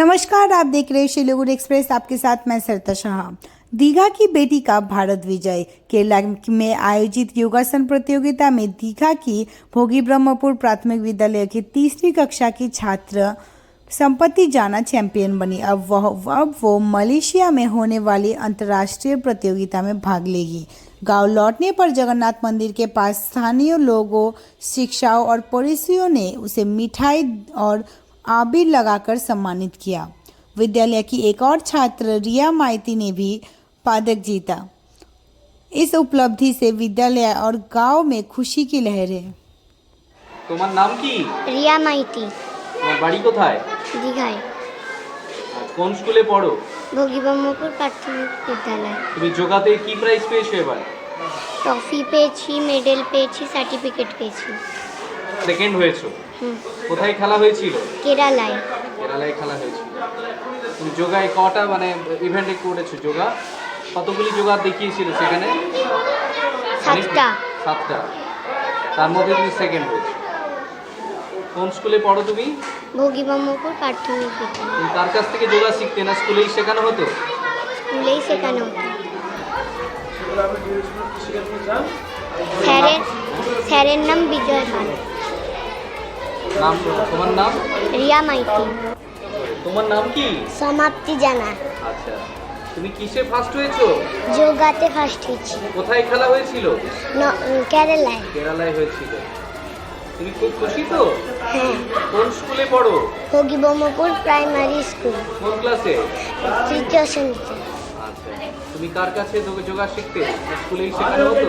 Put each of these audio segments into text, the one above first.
नमस्कार, आप देख रहे हैं शिलीगुड़ी एक्सप्रेस। आपके साथ मैं सरिता शाह। दीघा की बेटी का भारत विजय। केरला में आयोजित योगासन प्रतियोगिता में दीघा की भोगी ब्रह्मपुर प्राथमिक विद्यालय की तीसरी कक्षा की छात्र संपत्ति जाना चैंपियन बनी। अब वो मलेशिया में होने वाली अंतर्राष्ट्रीय प्रतियोगिता में भाग लेगी। गांव लौटने पर जगन्नाथ मंदिर के पास स्थानीय लोगों, शिक्षकों और पड़ोसियों ने उसे मिठाई और आबिर लगाकर सम्मानित किया। विद्यालय की एक और छात्र रिया माइती ने भी पदक जीता। इस उपलब्धि से विद्यालय और गांव में खुशी की लहर है। তোমার নাম কি? রিয়া মাইতি। তোমার বাড়ি কোথায়? দীঘায়। আর কোন স্কুলে পড়ো? ভোগীবম্মপুর প্রাথমিক বিদ্যালয়। তুমি যোগাতে কি প্রাইজ পেয়েছো এবার? ট্রফি পেয়েছি, মেডেল পেয়েছি, সার্টিফিকেট পেয়েছি। সেকেন্ড হয়েছো? কোথায় খেলা হয়েছিল? কেরালায়। কেরালায় খেলা হয়েছিল। তুমি যোগায় কটা ইভেন্টে করেছো যোগা? কতগুলি যোগা দেখিয়েছিল সেখানে? 7টা। 7টা। তার মধ্যে তুমি সেকেন্ড হয়েছো। কোন স্কুলে পড়ো তুমি? ভোগীবম্মপুর প্রাথমিক বিদ্যালয়। তুমি তার কাছ থেকে যোগা শিখতে না স্কুলেই শেখানো হতো? স্কুলেই শেখানো হতো। স্যারের নাম বিজয় পাল। নাম তোমার নাম? রিয়া মাইতি। তোমার নাম কি? সমাপ্তি জানা। আচ্ছা, তুমি কিসে ফার্স্ট হয়েছো? যোগাতে ফার্স্ট হয়েছি। কোথায় খেলা হয়েছিল? কেরালায়। কেরালায় হয়েছিল। তুমি খুব খুশি তো? হ্যাঁ। কোন স্কুলে পড়ো? ভোগীবম্মপুর প্রাইমারি স্কুল। কোন ক্লাসে? তৃতীয় শ্রেণীতে। আচ্ছা, তুমি কার কাছে যোগা শিখতে? স্কুলেই শেখানো হতো?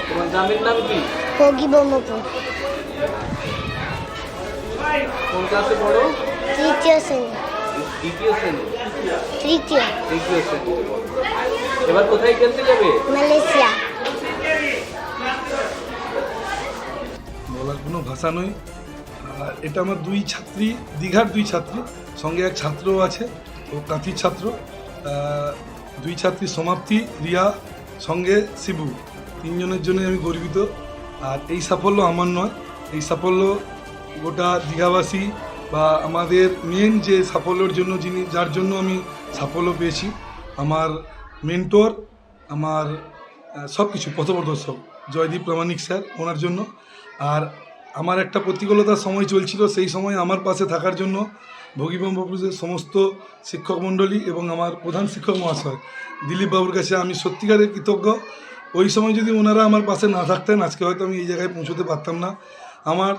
তোমার গ্রামের নাম কি? ভোগীবম্মপুর। কোন ক্লাসে পড়ো? তৃতীয় শ্রেণী। দ্বিতীয় শ্রেণী? তৃতীয় শ্রেণী। এবার কোথায় খেলতে যাবে? মালয়েশিয়া। বলার কোনো ভাষা নয়। আর এটা আমার দুই ছাত্রী, দীঘার দুই ছাত্রী, সঙ্গে এক ছাত্রও আছে, ও কাঁথির ছাত্র। দুই ছাত্রী সমাপ্তি, রিয়া, সঙ্গে শিবু, তিনজনের জন্য আমি গর্বিত। আর এই সাফল্য আমার নয়, এই সাফল্য গোটা দীঘাবাসী বা আমাদের মেন যে সাফল্যের জন্য যার জন্য আমি সাফল্য পেয়েছি, আমার মেন্টর, আমার সব কিছু পথপ্রদর্শক জয়দীপ প্রামাণিক স্যার, ওনার জন্য। আর আমার একটা প্রতিকূলতার সময় চলছিল, সেই সময় আমার পাশে থাকার জন্য ভোগীবম্মপুরের সমস্ত শিক্ষক মণ্ডলী এবং আমার প্রধান শিক্ষক মহাশয় দিলীপ বাবুর কাছে আমি সত্যিকারের কৃতজ্ঞ। ওই সময় যদি ওনারা আমার পাশে না থাকতেন, আজকে হয়তো আমি এই জায়গায় পৌঁছতে পারতাম না। আমার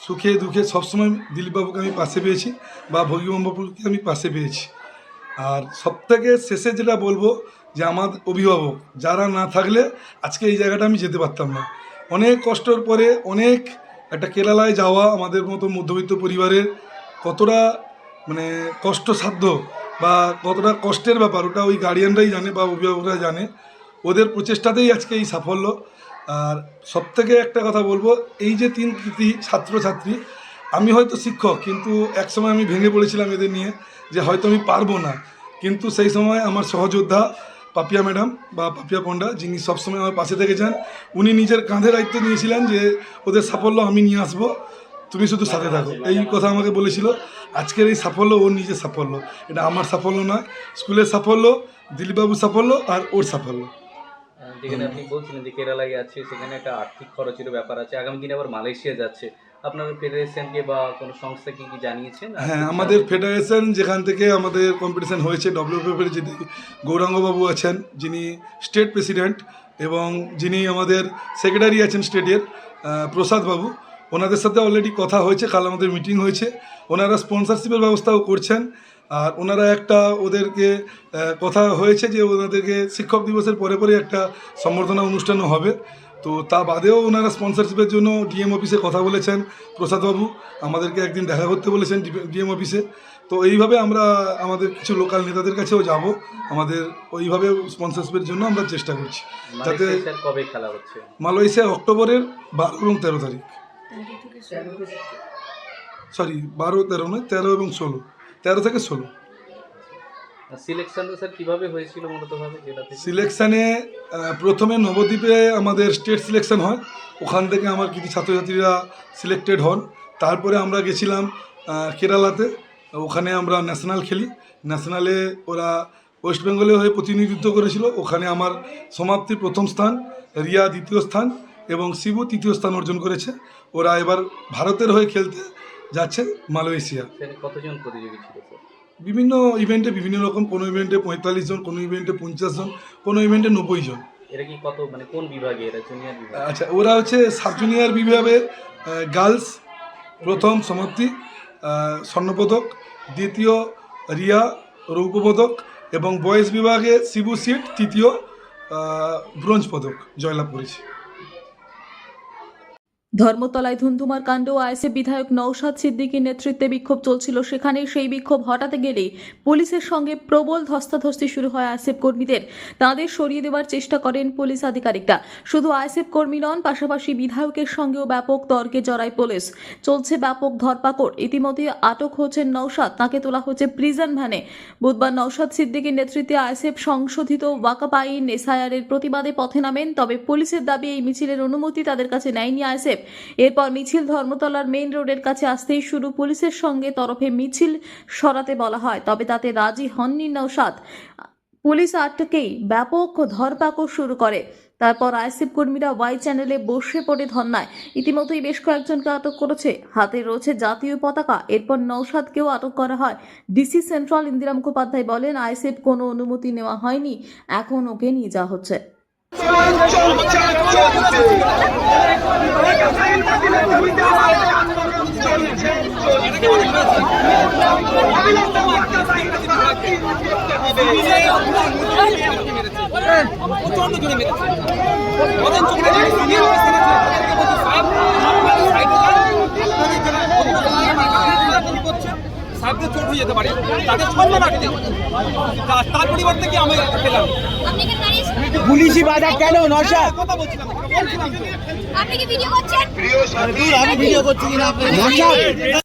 সুখে দুঃখে সবসময় দিলীপবাবুকে আমি পাশে পেয়েছি বা ভোগীবম্মপুরকে আমি পাশে পেয়েছি। আর সবথেকে শেষে যেটা বলবো যে আমার অভিভাবক যারা না থাকলে আজকে এই জায়গাটা আমি যেতে পারতাম না। অনেক কষ্টের পরে অনেক একটা কেরালায় যাওয়া আমাদের মতো মধ্যবিত্ত পরিবারের কতটা কষ্টসাধ্য বা কতটা কষ্টের ব্যাপার, ওটা ওই গার্ডিয়ানরাই জানে বা অভিভাবকরা জানে। ওদের প্রচেষ্টাতেই আজকে এই সাফল্য। আর সবথেকে একটা কথা বলবো, এই যে তিন কৃতি ছাত্রছাত্রী, আমি হয়তো শিক্ষক, কিন্তু একসময় আমি ভেঙে পড়েছিলাম এদের নিয়ে যে হয়তো আমি পারবো না। কিন্তু সেই সময় আমার সহযোদ্ধা পাপিয়া ম্যাডাম বা পাপিয়া পণ্ডা, যিনি সবসময় আমার পাশে থেকেছেন, উনি নিজের কাঁধে দায়িত্ব নিয়েছিলেন যে ওদের সাফল্য আমি নিয়ে আসবো, তুমি শুধু সাথে থাকো, এই কথা আমাকে বলেছিল। আজকের এই সাফল্য ওর নিজের সাফল্য, এটা আমার সাফল্য নয়, স্কুলের সাফল্য, দিলীপবাবুর সাফল্য আর ওর সাফল্য। যেখানে আপনি বলছিলেন যে কেরালায় যাচ্ছে, সেখানে একটা আর্থিক খরচের ব্যাপার আছে, আগামী দিনে আবার মালয়েশিয়া যাচ্ছে, আপনার ফেডারেশনকে বা কোনো সংস্থাকে কি জানিয়েছেন? হ্যাঁ, আমাদের ফেডারেশন যেখান থেকে আমাদের কম্পিটিশন হয়েছে, ডব্লিউপিএফের যিনি গৌরাঙ্গবাবু আছেন, যিনি স্টেট প্রেসিডেন্ট, এবং যিনি আমাদের সেক্রেটারি আছেন স্টেটের প্রসাদ বাবু, ওনাদের সাথে অলরেডি কথা হয়েছে, কাল আমাদের মিটিং হয়েছে। ওনারা স্পন্সরশিপের ব্যবস্থাও করছেন। আর ওনারা ওদেরকে কথা হয়েছে যে ওনাদেরকে শিক্ষক দিবসের পরে পরে একটা সম্বর্ধনা অনুষ্ঠানও হবে। তো তা বাদেও ওনারা স্পন্সরশিপের জন্য ডিএম অফিসে কথা বলেছেন। প্রসাদবাবু আমাদেরকে একদিন দেখা করতে বলেছেন ডিএম অফিসে। তো এইভাবে আমরা আমাদের কিছু লোকাল নেতাদের কাছেও যাব, আমাদের ওইভাবে স্পন্সরশিপের জন্য আমরা চেষ্টা করছি। যাতে কবে খেলা হচ্ছে? মালয়েশিয়া অক্টোবরের 12 এবং 13 তারিখ, সরি 12, 13 নয়, 13 এবং 16, 13 থেকে 16। সিলেকশনটা স্যার কীভাবে হয়েছিল মূলতভাবে? সিলেকশানে প্রথমে নবদ্বীপে আমাদের স্টেট সিলেকশন হয়, ওখান থেকে আমার কিছু ছাত্রছাত্রীরা সিলেক্টেড হন। তারপরে আমরা গেছিলাম কেরালাতে, ওখানে আমরা ন্যাশনাল খেলি। ন্যাশনালে ওরা ওয়েস্ট বেঙ্গলের হয়ে প্রতিনিধিত্ব করেছিল, ওখানে আমার সমাপ্তি প্রথম স্থান, রিয়া দ্বিতীয় স্থান এবং শিবু তৃতীয় স্থান অর্জন করেছে। ওরা এবার ভারতের হয়ে খেলতে যাচ্ছে মালয়েশিয়া। সেখানে কতজন প্রতিযোগী ছিল স্যার? বিভিন্ন ইভেন্টে বিভিন্ন রকম, কোনো ইভেন্টে 45 জন, কোনো ইভেন্টে 50 জন, কোনো ইভেন্টে 90 জন। এরা কি কত মানে কোন বিভাগে, এরা জুনিয়র বিভাগ? আচ্ছা, ওরা হচ্ছে সাব জুনিয়র বিভাগে গার্লস প্রথম সমাপ্তি স্বর্ণপদক, দ্বিতীয় রিয়া রৌপ্যপদক এবং বয়েজ বিভাগে শিবু সিট তৃতীয় ব্রোঞ্জ পদক জয়লাভ করেছে। ধর্মতলায় ধুন্ধুমার কাণ্ড। আইএসএফ বিধায়ক নওশাদ সিদ্দিকীর নেতৃত্বে বিক্ষোভ চলছিল, সেখানে সেই বিক্ষোভ হঠাতে গেলেই পুলিশের সঙ্গে প্রবল ধস্তাধস্তি শুরু হয় আইএসএফ কর্মীদের। তাদের সরিয়ে দেওয়ার চেষ্টা করেন পুলিশ আধিকারিকরা। শুধু আইএসএফ কর্মী নন, পাশাপাশি বিধায়কের সঙ্গেও ব্যাপক তর্কে জড়ায় পুলিশ। চলছে ব্যাপক ধরপাকড়। ইতিমধ্যে আটক হচ্ছেন নওশাদ, তাকে তোলা হচ্ছে প্রিজন ভ্যানে। বুধবার নওশাদ সিদ্দিকীর নেতৃত্বে আইএসএফ সংশোধিত ওয়াকফ আইন এসআইআরের প্রতিবাদে পথে নামেন। তবে পুলিশের দাবি এই মিছিলের অনুমতি তাদের কাছে নেয়নি আইএসএফ। এরপর মিছিল ধর্মতলার মেইন রোডের কাছে আসতেই শুরু পুলিশের সঙ্গে তরফে মিছিল সরাতে বলা হয়, তবে তাতে রাজি হননি নওশাদ। পুলিশ আটকেই ব্যাপক ধরপাকড় শুরু করে। তারপর আইএসএফ কর্মীরা ওয়াই চ্যানেলে বসে পড়ে ধর্নায়। ইতিমধ্যেই বেশ কয়েকজনকে আটক করেছে, হাতে রয়েছে জাতীয় পতাকা। এরপর নওশাদকেও আটক করা হয়। ডিসি সেন্ট্রাল ইন্দিরা মুখোপাধ্যায় বলেন, আইএসএফ কোনো অনুমতি নেওয়া হয়নি, এখন ওকে নিয়ে যাওয়া হচ্ছে। সাহেবদের চোট হয়ে যেতে পারে, তাদের সম্মান রাখতে, তার পরিবর্তে কি আমি পেলাম পুলিশি বাধা কেন? নওশাদ কথা বলছিলাম আপনি কি ভিডিও করছেন? আমি ভিডিও করছি কিনা?